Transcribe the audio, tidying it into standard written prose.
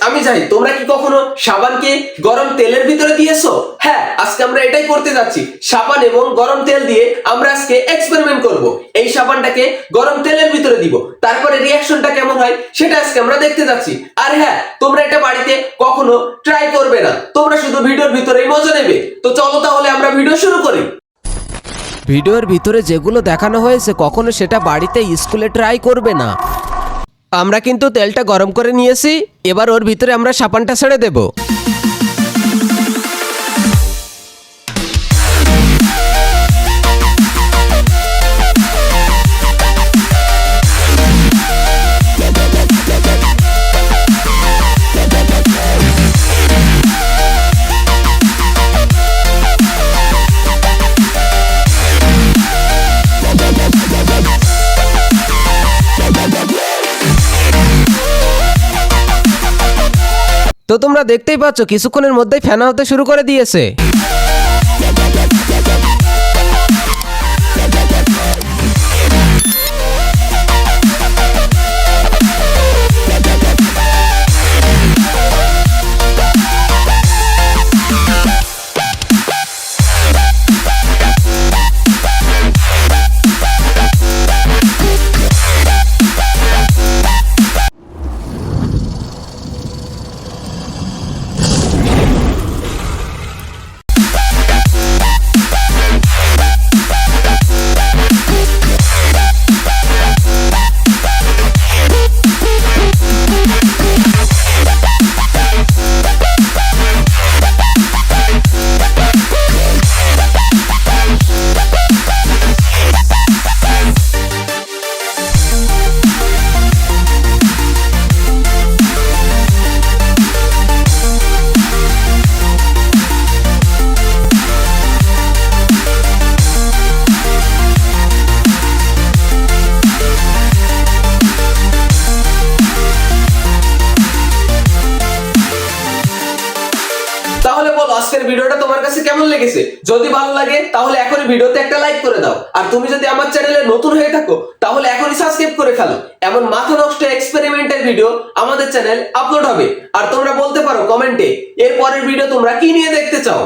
আমি জানি তোমরা কি কখনো সাবানকে গরম তেলের ভিতরে দিয়েছো? হ্যাঁ, আজকে আমরা এটাই করতে যাচ্ছি। সাবান এবং গরম তেল দিয়ে আমরা আজকে এক্সপেরিমেন্ট করব। এই সাবানটাকে গরম তেলের ভিতরে দিব, তারপরে রিঅ্যাকশনটা কেমন হয় সেটা আজকে আমরা দেখতে যাচ্ছি। আর হ্যাঁ, তোমরা এটা বাড়িতে কখনো ট্রাই করবে না, তোমরা শুধু ভিডিওর ভিতরেই মজা নেবে। তো চলো তাহলে আমরা ভিডিও শুরু করি। ভিডিওর ভিতরে যেগুলো দেখানো হয়েছে কখনো সেটা বাড়িতে স্কুলে ট্রাই করবে না। আমরা কিন্তু তেলটা গরম করে নিয়েছি, এবার ওর ভিতরে আমরা সাবানটা ছেড়ে দেব। তো তোমরা দেখতেই পাচ্ছ কিছুক্ষণের মধ্যেই ফেনা হতে শুরু করে দিয়েছে। তাহলে বলো আজকের ভিডিওটা তোমার কাছে কেমন লেগেছে? যদি ভালো লাগে তাহলে এখনই ভিডিওতে একটা লাইক করে দাও। আর তুমি যদি আমার চ্যানেলে নতুন হয়ে থাকো তাহলে এখনই সাবস্ক্রাইব করে ফেলো। এমন মাথা নষ্ট এক্সপেরিমেন্টের ভিডিও আমাদের চ্যানেল আপলোড হবে। আর তোমরা বলতে পারো কমেন্টে এর পরের ভিডিও তোমরা কি নিয়ে দেখতে চাও।